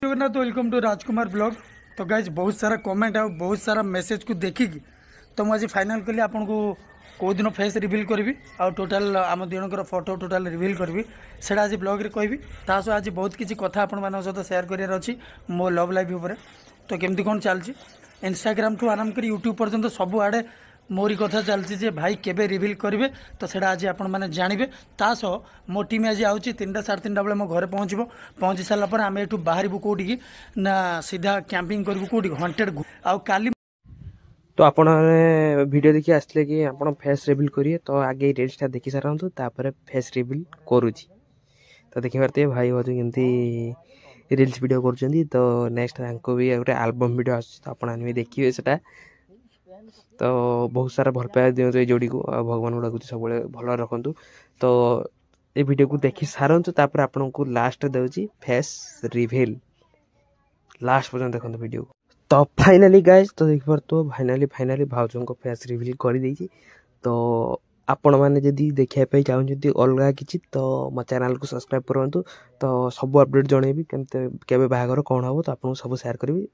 Jagannath welcome to Rajkumar blog. तो guys बहुत सारा कमेंट आ बहुत सारा मेसेज को देखिकी तो मुझे फाइनल कली आपन को कौ दिन फेस रिवील करी आ टोटाल आम दिजणकर फोटो टोटाल रिवील करी से आज ब्लॉग रे कहि तास आज बहुत किसी कथा आपण सहित सेयार करार अच्छी मो लव लाइफ उपर। तो केमती कौन चलती इंस्टाग्राम ठू आरम्भ कर यूट्यूब पर्यंत सब आड़े मोरी कथा चलती जे भाई केबे रिवील करेंगे तो सेटा आज आपण मैंने जानवे। तासह मो टीम आज आउची 3टा 3:30 बेले मो घर पहुँची सारापर आम एठू बाहर कौटी ना सीधा कैंपिंग करूँ कौटी हंटेड आउ काली। तो आपण वीडियो देखी आसले कि आपण फेस रिवील करिए तो आगे रील्सटा देखी सारंतु तापर फेस रिवील करूची तो देखि पारते भाई हो केमती रील्स वीडियो कर। तो नेक्स्ट तांको भी गोटे एल्बम वीडियो आस तो आपण भी देखिए सेटा। तो बहुत सारा भल पाया दिंतु ये जोड़ी को भगवान गुड़ा सब भल रखु। तो ये वीडियो को देखी सारंतु तापर आपण को लास्ट देउची फेस रिवील लास्ट पर्यंत देखो वीडियो। तो फाइनाली गाइज तो देख पार तो फाइनाली भाउजों को फेस रिवील कर देछि। तो आपण मैंने जदि देखा चाहते अलग किसी तो मो चैनल को सब्सक्राइब करूँ। तो सब अपडेट जनइबी केबे बाहागर कौन हम तो आपको सब शेयर करी।